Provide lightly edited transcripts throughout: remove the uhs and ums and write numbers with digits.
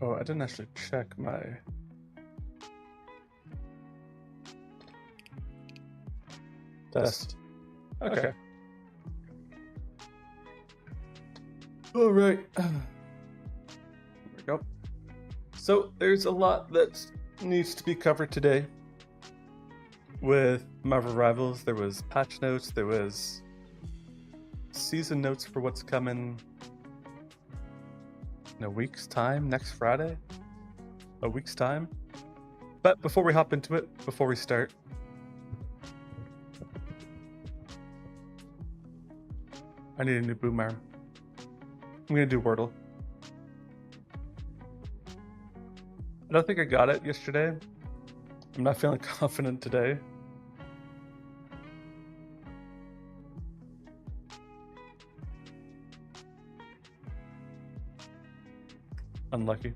Oh, I didn't actually check my... Test. Okay. All right. There we go. So there's a lot that needs to be covered today. With Marvel Rivals, there was patch notes, there was season notes for what's coming in a week's time, next Friday. A week's time. But before we hop into it, before we start, I need a new boom arm. I'm gonna do Wordle. I don't think I got it yesterday. I'm not feeling confident today. Unlucky.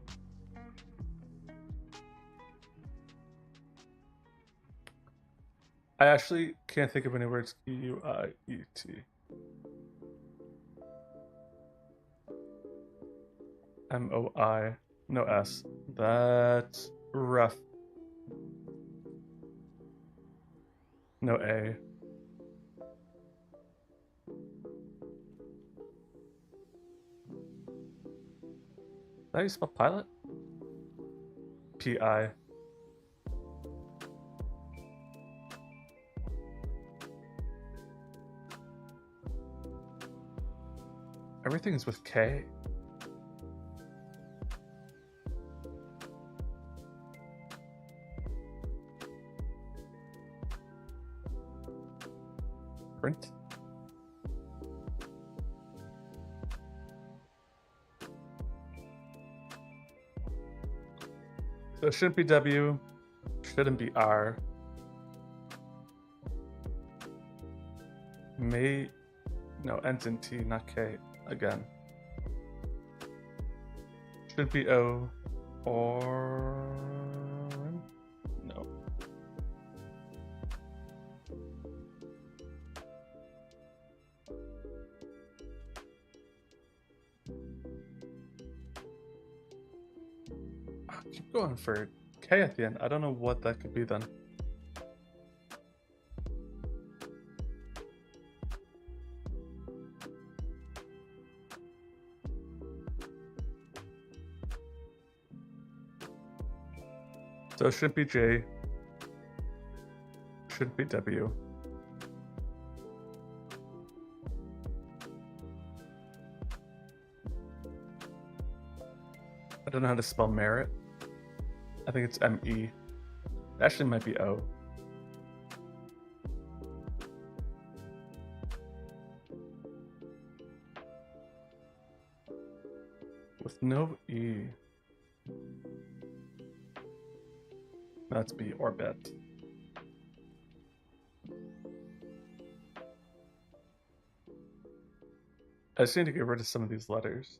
I actually can't think of any words. Q-U-I-E-T. M-O-I. No S. That's rough. No A. How do you spell pilot? P-I. Everything is with K. Print. So it shouldn't be W, shouldn't be R. No, ends in T, not K, again. Should be O, or... no. Keep going for K at the end. I don't know what that could be then. So it shouldn't be J. Shouldn't be W. I don't know how to spell merit. I think it's M-E. It actually might be O. With no E. That's B, or bet. I just need to get rid of some of these letters.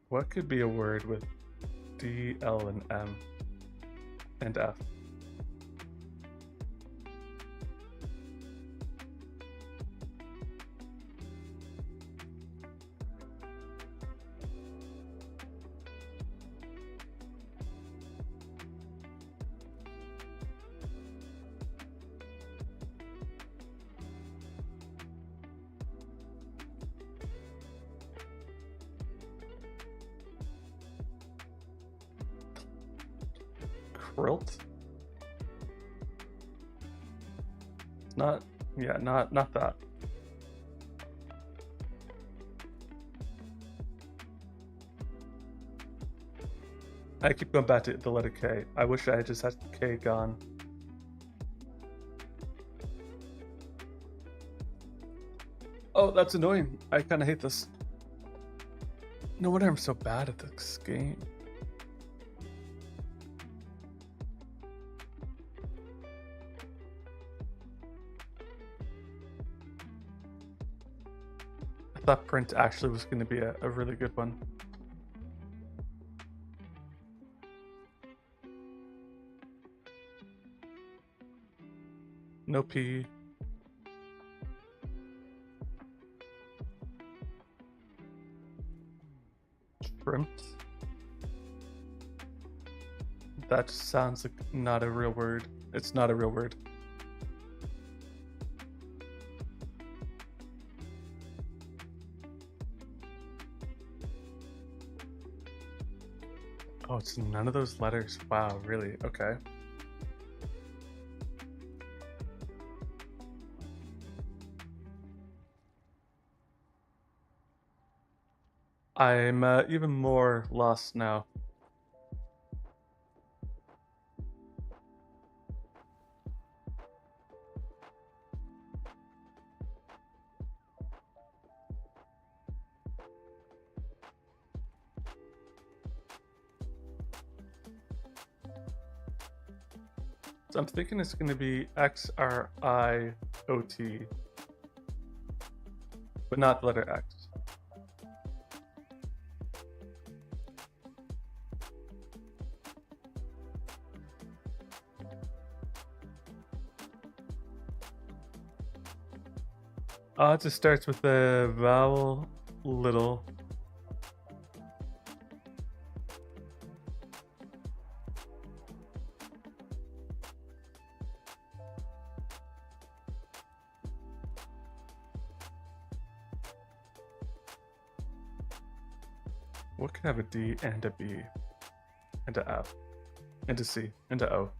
What could be a word with D, L, and M, and F? Quilt? Not that. I keep going back to the letter K. I wish I had just had K gone. Oh, that's annoying. I kind of hate this. No wonder I'm so bad at this game. I thought print actually was going to be a really good one. No P. Shrimps. That sounds like not a real word. It's not a real word. Oh, it's none of those letters. Wow, really? Okay. I'm even more lost now. So I'm thinking it's going to be XRIOT, but not the letter X. It just starts with the vowel little. What can have a D and a B and a F and a C and a O?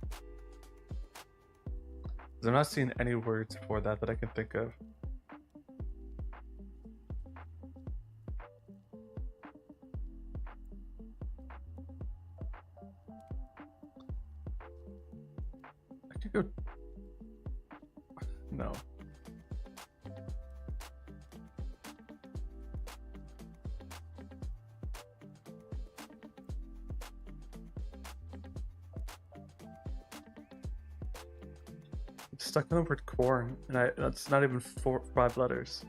I'm not seeing any words for that I can think of. I could go. No. Stuck on the word corn, and that's not even 5 letters.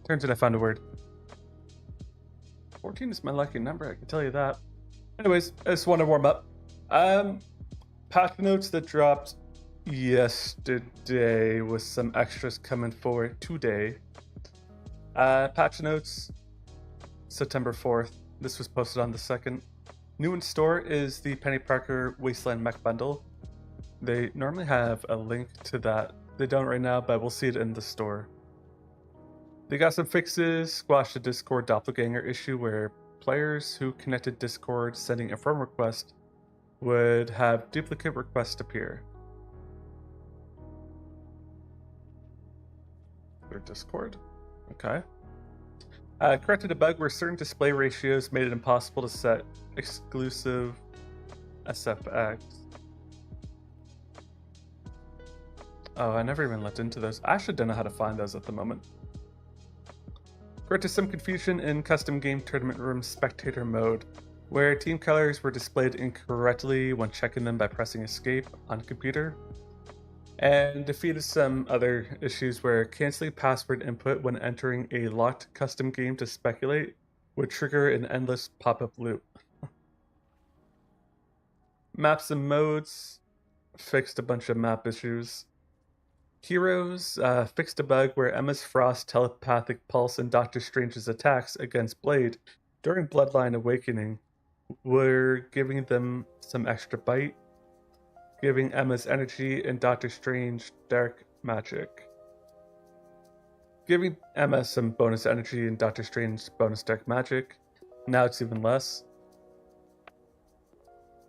Turns out I found a word. 14 is my lucky number, I can tell you that. Anyways, I just want to warm up. Patch notes that dropped yesterday with some extras coming forward today. Patch notes, September 4th. This was posted on the 2nd. New in store is the Penny Parker Wasteland Mech Bundle. They normally have a link to that. They don't right now, but we'll see it in the store. They got some fixes, squashed the Discord doppelganger issue where players who connected Discord sending a friend request would have duplicate requests appear. Their Discord? Okay. Corrected a bug where certain display ratios made it impossible to set exclusive SFX. Oh, I never even looked into those. I actually don't know how to find those at the moment. Corrected some confusion in custom game tournament room spectator mode, where team colors were displayed incorrectly when checking them by pressing escape on computer, and defeated some other issues where canceling password input when entering a locked custom game to speculate would trigger an endless pop-up loop. Maps and modes fixed a bunch of map issues. Heroes fixed a bug where Emma's Frost telepathic pulse and Doctor Strange's attacks against Blade during Bloodline Awakening were giving them some extra bite, giving Emma's energy and Doctor Strange dark magic. giving Emma some bonus energy and Doctor Strange bonus dark magic. Now it's even less.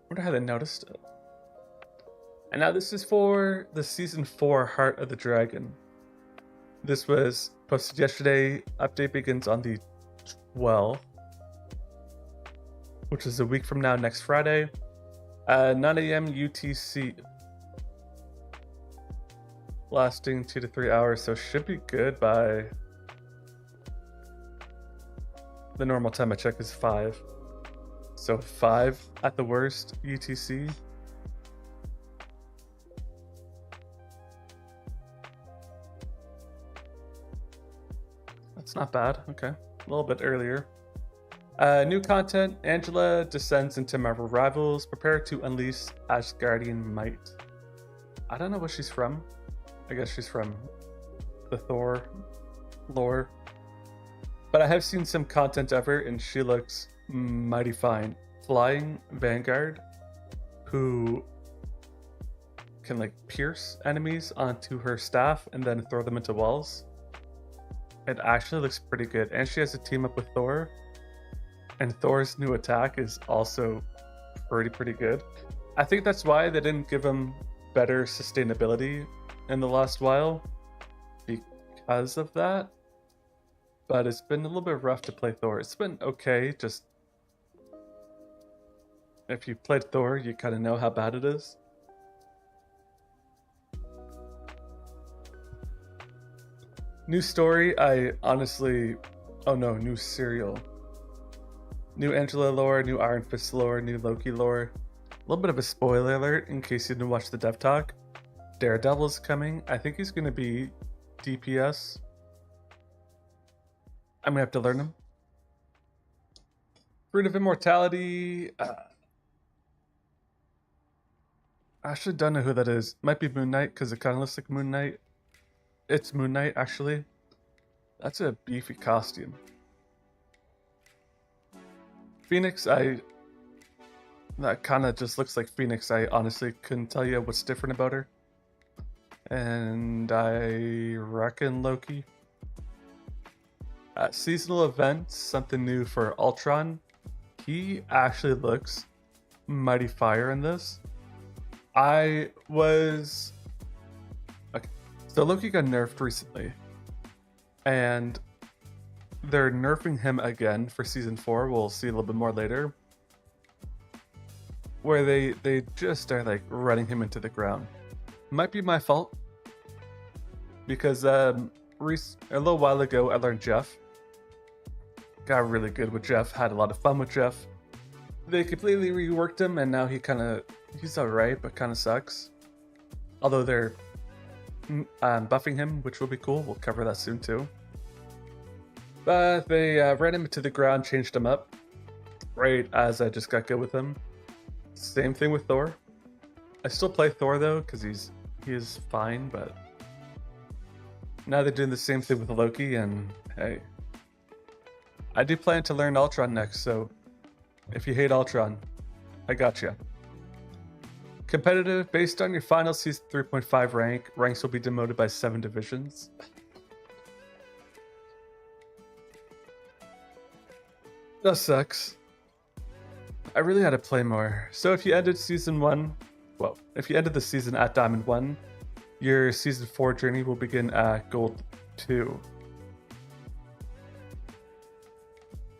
Wonder how they noticed it. And now this is for the Season 4 Heart of the Dragon. This was posted yesterday. Update begins on the 12th, which is a week from now, next Friday, 9 a.m. UTC. Lasting 2 to 3 hours, so should be good by... The normal time I check is 5. So 5 at the worst, UTC. That's not bad, okay. A little bit earlier. New content, Angela descends into Marvel Rivals. Prepare to unleash Asgardian might. I don't know where she's from. I guess she's from the Thor lore. But I have seen some content of her and she looks mighty fine. Flying Vanguard, who can like pierce enemies onto her staff and then throw them into walls. It actually looks pretty good. And she has a team up with Thor. And Thor's new attack is also pretty good. I think that's why they didn't give him better sustainability in the last while, because of that. But it's been a little bit rough to play Thor. It's been okay, just if you played Thor, you kind of know how bad it is. New story, I honestly... Oh no, new serial. New Angela lore, new Iron Fist lore, new Loki lore. A little bit of a spoiler alert in case you didn't watch the dev talk. Daredevil's coming. I think he's going to be DPS. I'm going to have to learn him. Fruit of Immortality. I actually don't know who that is. Might be Moon Knight because it kind of looks like Moon Knight. It's Moon Knight, actually. That's a beefy costume. Phoenix, that kind of just looks like Phoenix. I honestly couldn't tell you what's different about her. And I reckon Loki. Seasonal events, something new for Ultron. He actually looks mighty fire in this. Okay, so Loki got nerfed recently. And they're nerfing him again for season 4. We'll see a little bit more later. Where they just are like running him into the ground. Might be my fault. Because a little while ago I learned Jeff. Got really good with Jeff. Had a lot of fun with Jeff. They completely reworked him and now he's alright but kind of sucks. Although they're buffing him, which will be cool. We'll cover that soon too. But they ran him into the ground, changed him up. Right as I just got good with him. Same thing with Thor. I still play Thor though, because he is fine, but now they're doing the same thing with Loki, and hey. I do plan to learn Ultron next, so if you hate Ultron, I gotcha. Competitive, based on your final season 3.5 rank, ranks will be demoted by 7 divisions. That sucks. I really had to play more. So if you ended season 1, well, if you ended the season at Diamond 1, your season 4 journey will begin at Gold 2.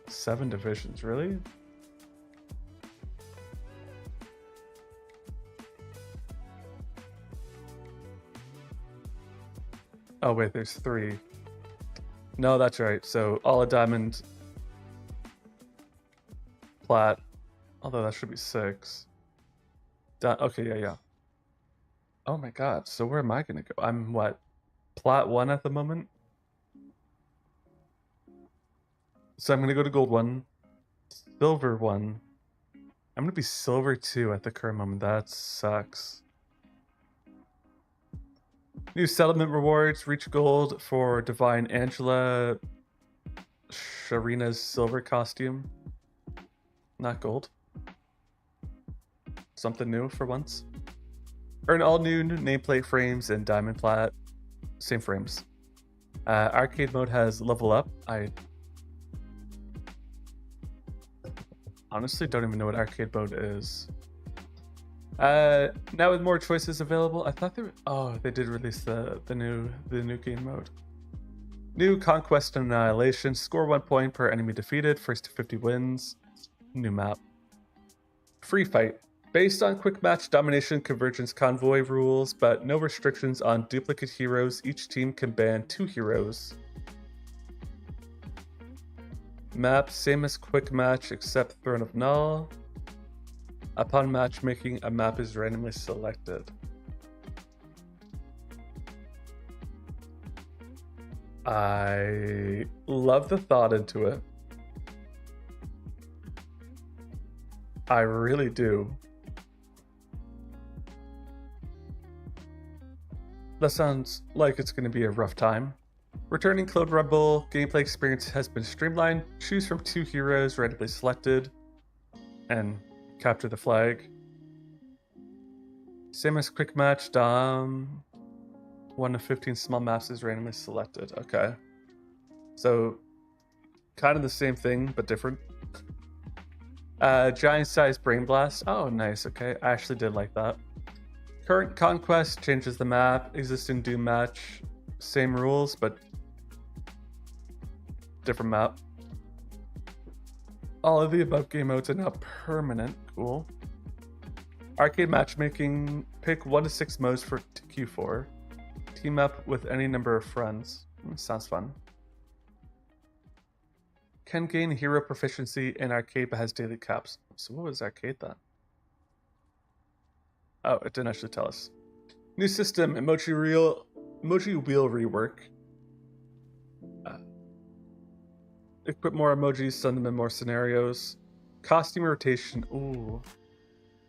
7 divisions, really? Oh wait, there's 3. No, that's right. So all a diamond, plat. Although that should be 6. Okay, yeah. Oh my god. So where am I gonna go? I'm what? Plat 1 at the moment. So I'm gonna go to gold 1, silver 1. I'm gonna be silver 2 at the current moment. That sucks. New settlement rewards. Reach gold for Divine Angela Sharina's silver costume. Not gold. Something new for once. Earn all new nameplate frames and diamond plat. Same frames. Arcade mode has level up. I honestly don't even know what arcade mode is. Now with more choices available, I thought they did release the new game mode. New Conquest and Annihilation. Score 1 point per enemy defeated. First to 50 wins. New map. Free fight. Based on quick match domination convergence convoy rules, but no restrictions on duplicate heroes. Each team can ban 2 heroes. Map same as quick match except Throne of Null. Upon matchmaking, a map is randomly selected. I love the thought into it. I really do. That sounds like it's going to be a rough time. Returning Clone Rumble, gameplay experience has been streamlined. Choose from 2 heroes randomly selected and capture the flag. Same as quick match, Dom. 1 of 15 small maps is randomly selected. Okay. So, kind of the same thing, but different. Giant size Brain Blast. Oh, nice. Okay. I actually did like that. Current Conquest changes the map. Existing Doom match. Same rules, but different map. All of the above game modes are now permanent. Cool. Arcade matchmaking. Pick 1 to 6 modes for Q4. Team up with any number of friends. Sounds fun. Can gain hero proficiency in arcade but has daily caps. So what was arcade then? Oh, it didn't actually tell us. New system, emoji wheel rework. Equip more emojis, send them in more scenarios. Costume rotation. Ooh.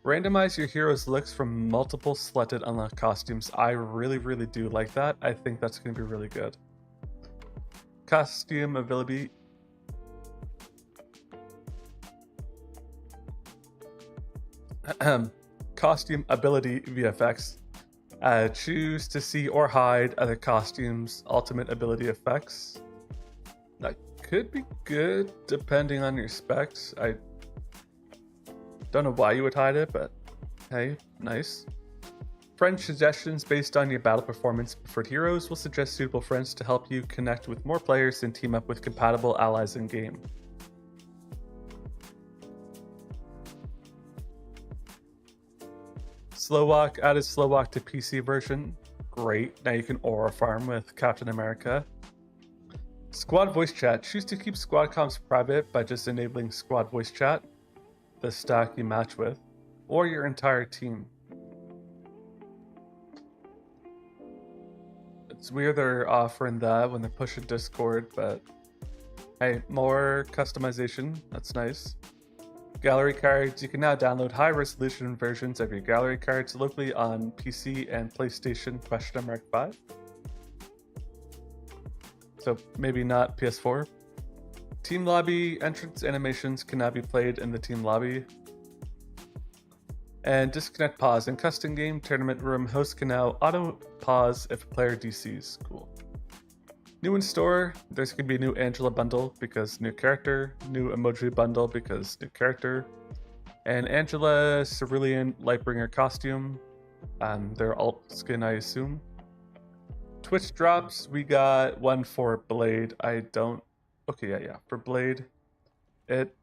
Randomize your hero's looks from multiple selected unlocked costumes. I really, really do like that. I think that's going to be really good. Costume ability. Costume ability VFX. Choose to see or hide other costumes' ultimate ability effects. That could be good depending on your specs. I don't know why you would hide it, but hey, nice. Friend suggestions based on your battle performance. Preferred heroes will suggest suitable friends to help you connect with more players and team up with compatible allies in game. Slow walk, added slow walk to PC version. Great. Now you can aura farm with Captain America. Squad voice chat. Choose to keep squad comms private by just enabling squad voice chat, the stack you match with, or your entire team. It's weird they're offering that when they're pushing Discord, but hey, more customization. That's nice. Gallery cards. You can now download high-resolution versions of your gallery cards locally on PC and PlayStation 5. So maybe not PS4. Team lobby entrance animations can now be played in the team lobby. And disconnect pause. In custom game tournament room, hosts can now auto pause if a player DCs. Cool. New in store, there's going to be a new Angela bundle because new character, new emoji bundle because new character, and Angela Cerulean Lightbringer costume. Their alt skin, I assume. Twitch drops, we got one for Blade. Okay, yeah, for Blade. It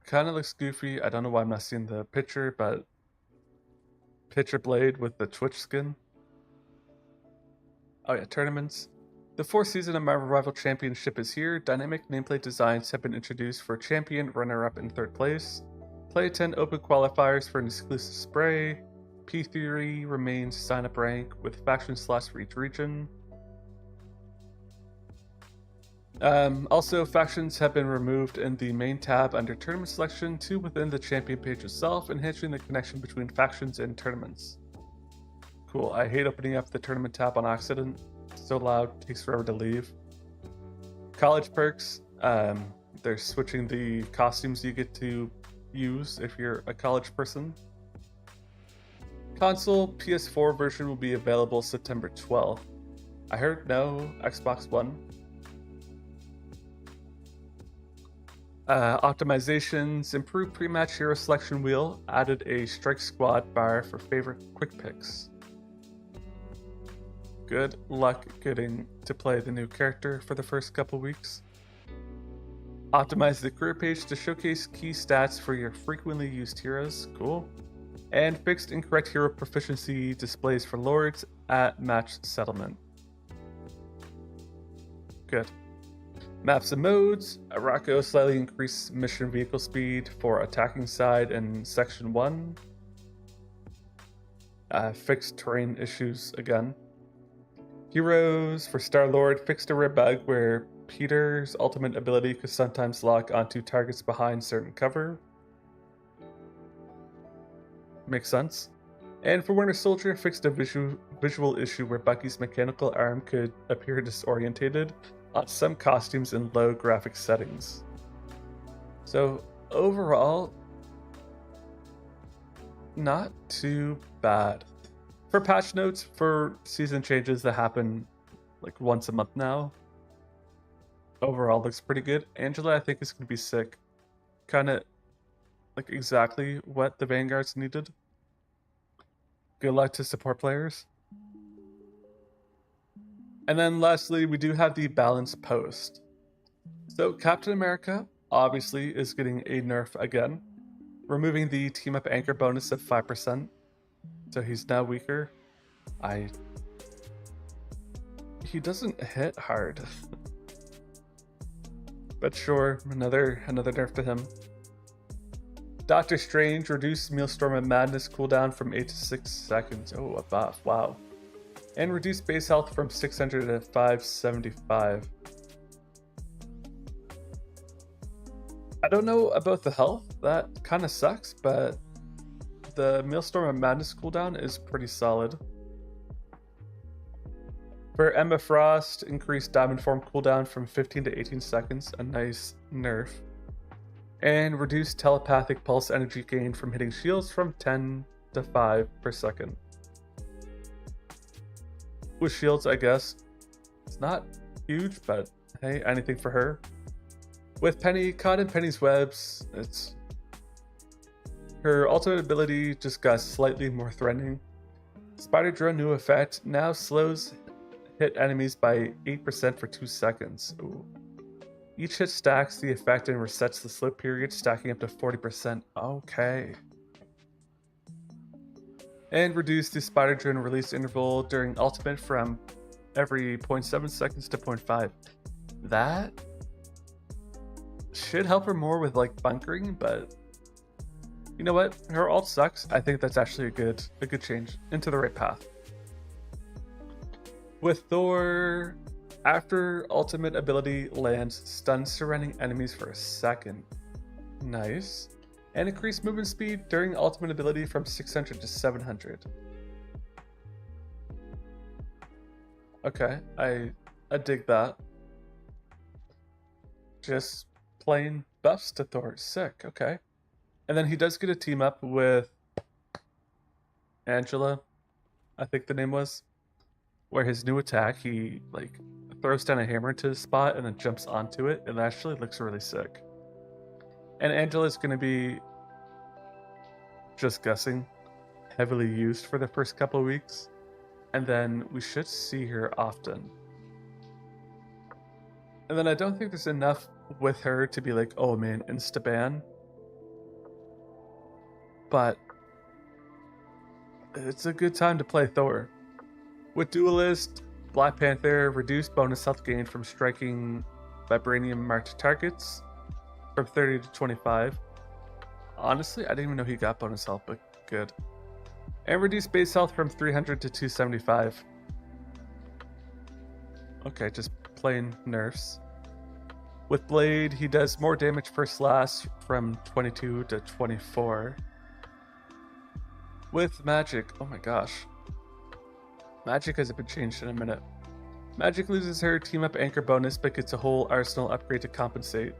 kind of looks goofy. I don't know why I'm not seeing the picture, but picture Blade with the Twitch skin. Oh yeah, tournaments. The 4th season of Marvel Rival Championship is here. Dynamic nameplate designs have been introduced for champion, runner-up, and 3rd place. Play 10 open qualifiers for an exclusive spray. P3 remains sign-up rank with faction slots for each region. Also, factions have been removed in the main tab under tournament selection to within the champion page itself, enhancing the connection between factions and tournaments. Cool. I hate opening up the tournament tab on accident. So loud, takes forever to leave. College perks. They're switching the costumes you get to use if you're a college person. Console PS4 version will be available September 12th. I heard no Xbox One. Optimizations, improved pre-match hero selection wheel, added a strike squad bar for favorite quick picks. Good luck getting to play the new character for the first couple weeks. Optimize the career page to showcase key stats for your frequently used heroes. Cool. And fixed incorrect hero proficiency displays for lords at match settlement. Good. Maps and modes. Araco slightly increased mission vehicle speed for attacking side in section 1. Fixed terrain issues again. Heroes for Star-Lord fixed a rare bug where Peter's ultimate ability could sometimes lock onto targets behind certain cover. Makes sense. And for Winter Soldier, fixed a visual issue where Bucky's mechanical arm could appear disorientated on some costumes in low graphic settings. So overall, not too bad. For patch notes, for season changes that happen like once a month now, overall looks pretty good. Angela, I think, is going to be sick. Kind of like exactly what the Vanguards needed. Good luck to support players. And then lastly, we do have the balance post. So Captain America obviously is getting a nerf again, removing the team up anchor bonus of 5%. So he's now weaker. He doesn't hit hard. But sure, another nerf to him. Doctor Strange reduced Maelstrom and Madness cooldown from 8 to 6 seconds. Oh, a buff, wow. And reduced base health from 600 to 575. I don't know about the health, that kind of sucks, but the Maelstrom and Madness cooldown is pretty solid. For Emma Frost, increased Diamond Form cooldown from 15 to 18 seconds, a nice nerf. And reduced telepathic pulse energy gain from hitting shields from 10 to 5 per second. With shields, I guess, it's not huge, but hey, anything for her. With Penny, caught in Penny's webs, her ultimate ability just got slightly more threatening. Spider Drone new effect now slows hit enemies by 8% for 2 seconds. Ooh. Each hit stacks the effect and resets the slow period, stacking up to 40%. Okay. And reduce the Spider Drone release interval during ultimate from every 0.7 seconds to 0.5. That should help her more with like bunkering, but you know what? Her ult sucks. I think that's actually a good change into the right path. With Thor, after ultimate ability lands, stuns surrounding enemies for a second. Nice. And increase movement speed during ultimate ability from 600 to 700. Okay, I dig that. Just plain buffs to Thor. Sick, okay. And then he does get a team up with Angela, I think the name was, where his new attack, he like throws down a hammer to his spot and then jumps onto it. It actually looks really sick. And Angela's going to be, just guessing, heavily used for the first couple of weeks. And then we should see her often. And then I don't think there's enough with her to be like, oh man, insta-ban. But it's a good time to play Thor. With Duelist, Black Panther reduced bonus health gain from striking vibranium marked targets from 30 to 25. Honestly, I didn't even know he got bonus health, but good. And reduced base health from 300 to 275. Okay, just plain nerfs. With Blade, he does more damage per slash from 22 to 24. With Magic, oh my gosh. Magic hasn't been changed in a minute. Magic loses her team up anchor bonus, but gets a whole arsenal upgrade to compensate.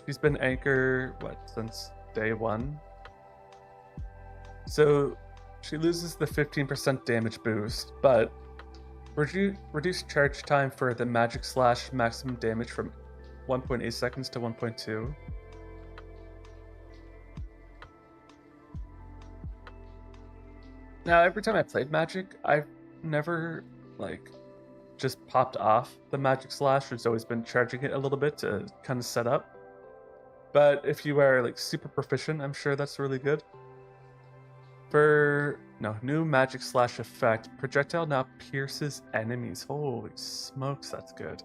She's been anchor, since day 1? So she loses the 15% damage boost, but reduced charge time for the Magic Slash maximum damage from 1.8 seconds to 1.2. Now, every time I played Magic, I've never, like, just popped off the Magic Slash. It's always been charging it a little bit to kind of set up. But if you are, like, super proficient, I'm sure that's really good. New Magic Slash effect. Projectile now pierces enemies. Holy smokes, that's good.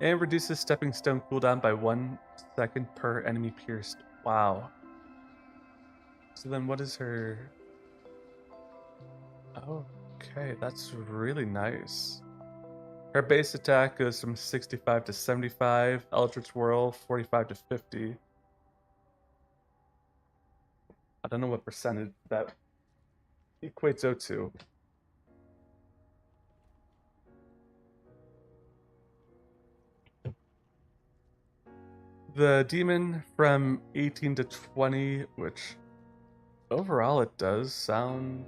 And reduces Stepping Stone cooldown by 1 second per enemy pierced. Wow. So then what is her... Okay, that's really nice. Her base attack goes from 65 to 75, Eldritch Whirl 45 to 50. I don't know what percentage that equates out to. The demon from 18 to 20, which overall it does sound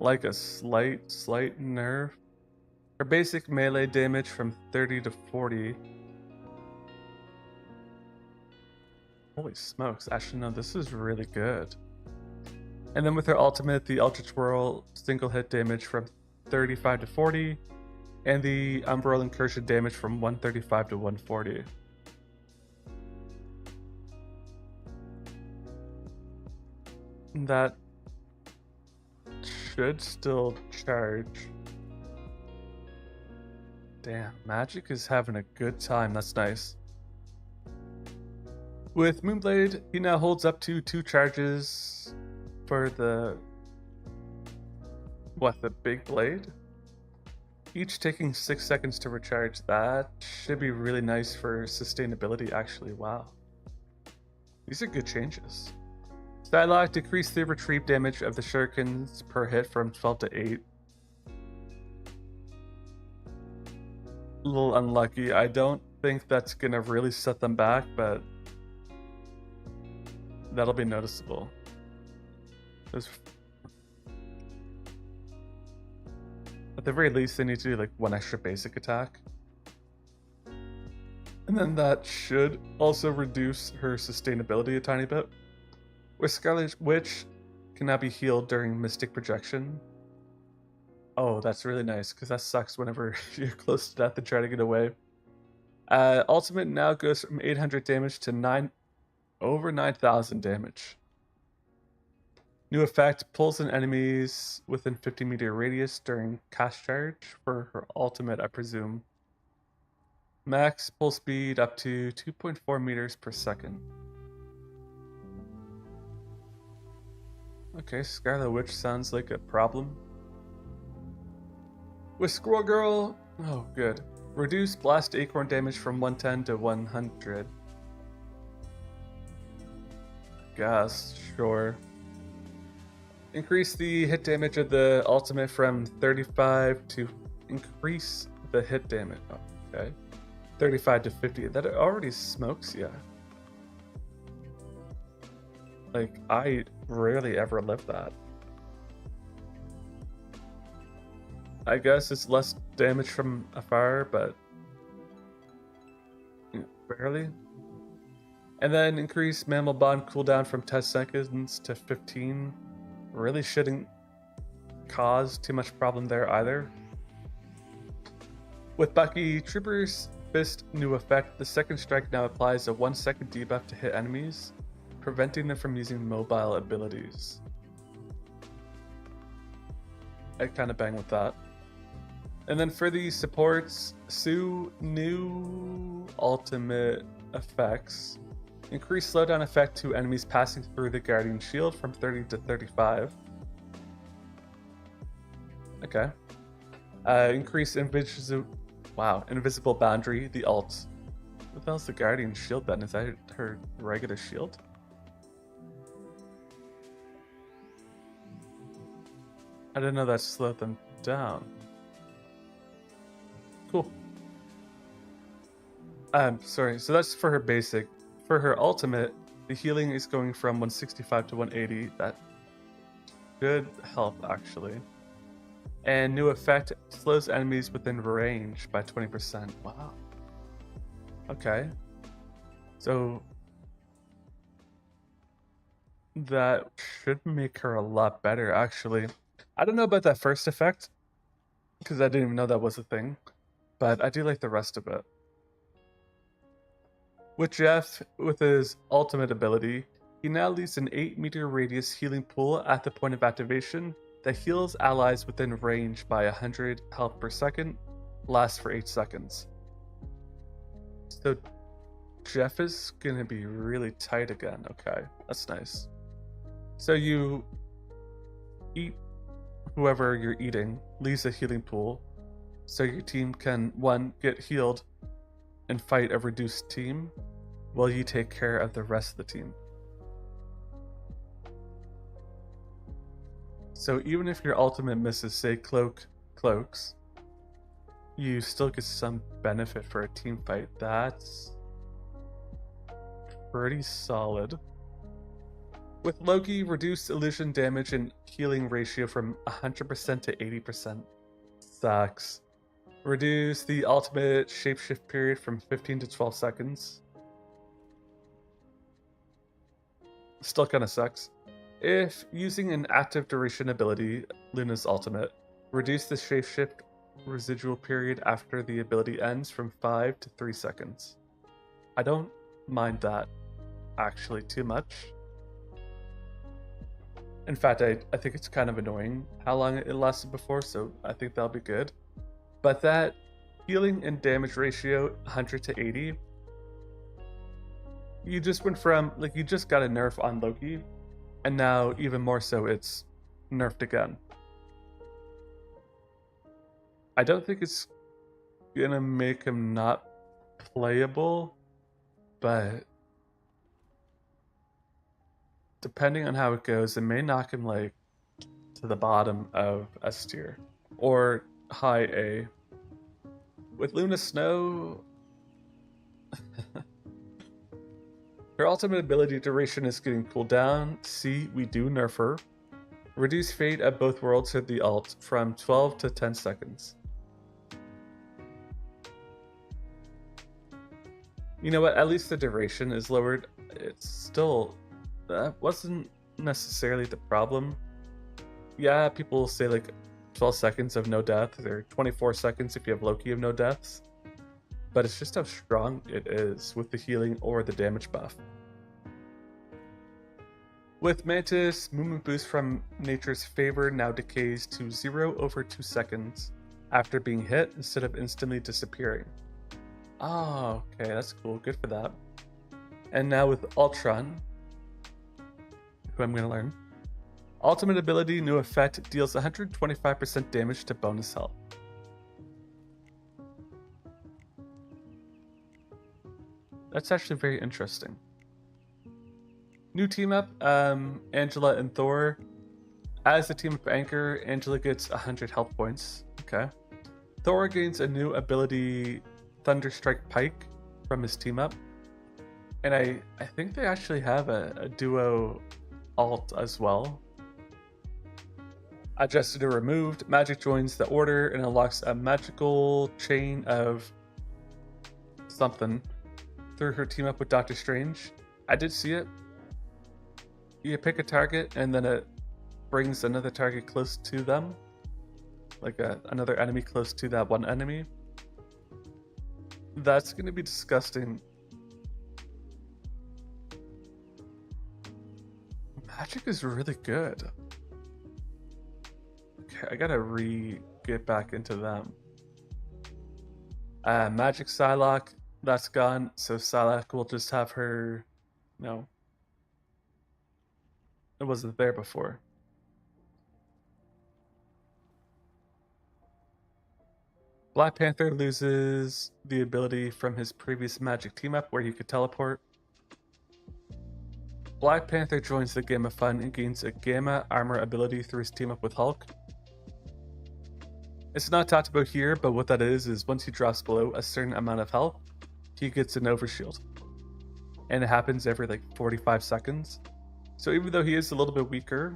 like a slight nerf. Her basic melee damage from 30 to 40. Holy smokes, actually no, this is really good. And then with her ultimate, the Eldritch Whirl single hit damage from 35 to 40, and the Umbral Incursion damage from 135 to 140. That should still charge. Damn, Magic is having a good time. That's nice. With Moonblade, he now holds up to 2 charges for the big blade. Each taking 6 seconds to recharge. That should be really nice for sustainability, actually. Wow. These are good changes. Stylock, decrease the retrieve damage of the shurikens per hit from 12 to 8. A little unlucky. I don't think that's gonna really set them back, but that'll be noticeable. At the very least, they need to do like 1 extra basic attack. And then that should also reduce her sustainability a tiny bit. With Scarlet Witch can now be healed during Mystic Projection. Oh, that's really nice, because that sucks whenever you're close to death and try to get away. Ultimate now goes from 800 damage to over 9,000 damage. New effect, pulls in enemies within 50-meter radius during cast charge for her ultimate, I presume. Max pull speed up to 2.4 meters per second. Okay, Scarlet Witch sounds like a problem. With Squirrel Girl, oh good. Reduce blast acorn damage from 110 to 100. Guess, sure. Increase the hit damage of the ultimate from 35 to increase the hit damage. Oh, okay. 35 to 50. That already smokes, yeah. Like, I rarely ever live that. I guess it's less damage from afar, but barely. And then increase Mammal Bond cooldown from 10 seconds to 15. Really shouldn't cause too much problem there either. With Bucky, Trooper's Fist new effect, the second strike now applies a 1 second debuff to hit enemies, preventing them from using mobile abilities. I kind of bang with that. And then for the supports, Sue, new ultimate effects. Increase slowdown effect to enemies passing through the Guardian Shield from 30 to 35. Okay. Increase invisible boundary, the ult. What the hell's the Guardian Shield then? Is that her regular shield? I didn't know that slowed them down. Cool. Sorry, so that's for her basic. For her ultimate, the healing is going from 165 to 180. That should help, actually. And new effect slows enemies within range by 20%. Wow. Okay. So that should make her a lot better, actually. I don't know about that first effect, because I didn't even know that was a thing, but I do like the rest of it. With Jeff, with his ultimate ability, he now leaves an 8-meter radius healing pool at the point of activation that heals allies within range by 100 health per second, lasts for 8 seconds. So Jeff is gonna be really tight again. Okay, that's nice. So you eat whoever you're eating, leaves a healing pool, so your team can, 1, get healed and fight a reduced team, while you take care of the rest of the team. So even if your ultimate misses, say, cloaks, you still get some benefit for a team fight. That's pretty solid. With Loki, reduce illusion damage and healing ratio from 100% to 80%. Sucks. Reduce the ultimate shapeshift period from 15 to 12 seconds. Still kind of sucks. If using an active duration ability, Luna's ultimate, reduce the shapeshift residual period after the ability ends from 5 to 3 seconds. I don't mind that actually too much. In fact, I think it's kind of annoying how long it lasted before, so I think that'll be good. But that healing and damage ratio, 100 to 80, you just went from, like, you just got a nerf on Loki, and now even more so, it's nerfed again. I don't think it's gonna make him not playable, but depending on how it goes, it may knock him, like, to the bottom of S tier or high A. With Luna Snow, her ultimate ability duration is getting cooled down. See, we do nerf her. Reduce fade at both worlds at the ult from 12 to 10 seconds. You know what? At least the duration is lowered. It's still, that wasn't necessarily the problem. Yeah, people will say like 12 seconds of no death, or 24 seconds if you have Loki of no deaths. But it's just how strong it is with the healing or the damage buff. With Mantis, movement boost from Nature's Favor now decays to 0 over 2 seconds after being hit instead of instantly disappearing. Oh, okay, that's cool. Good for that. And now with Ultron, who I'm going to learn. Ultimate ability, new effect, deals 125% damage to bonus health. That's actually very interesting. New team up, Angela and Thor. As the team up anchor, Angela gets 100 health points. Okay. Thor gains a new ability, Thunderstrike Pike, from his team up. And I think they actually have a duo alt as well. Adjusted or removed, Magic joins the order and unlocks a magical chain of something through her team up with Doctor Strange. I did see it. You pick a target and then it brings another target close to them. Like another enemy close to that one enemy. That's going to be disgusting. Magic is really good. Okay, I gotta get back into them. Magic Psylocke, that's gone, so Psylocke will just have her... No. It wasn't there before. Black Panther loses the ability from his previous Magic team-up where he could teleport. Black Panther joins the Gamma Fund and gains a Gamma armor ability through his team-up with Hulk. It's not talked about here, but what that is once he drops below a certain amount of health, he gets an overshield. And it happens every like 45 seconds. So even though he is a little bit weaker,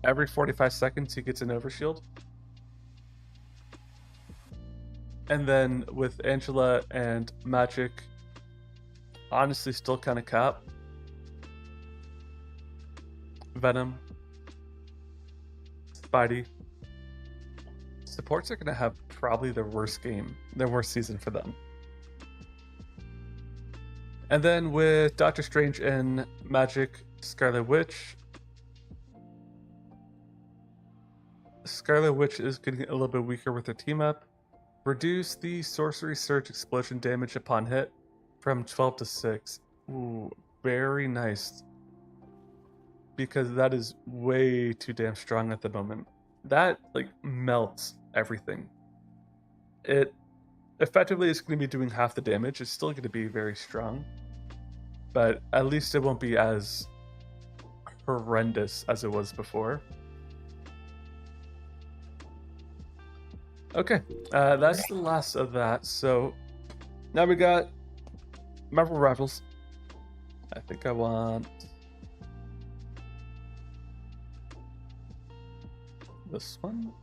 every 45 seconds he gets an overshield. And then with Angela and Magic, honestly still kind of cap. Venom, Spidey. Supports are going to have probably their worst season for them. And then with Doctor Strange and Magic, Scarlet Witch. Scarlet Witch is getting a little bit weaker with her team up. Reduce the Sorcery Surge explosion damage upon hit from 12 to 6. Ooh, very nice. Because that is way too damn strong at the moment. That, like, melts everything. It effectively is going to be doing half the damage. It's still going to be very strong. But at least it won't be as horrendous as it was before. Okay, that's the last of that. So now we got Marvel Rivals. I think I want this one.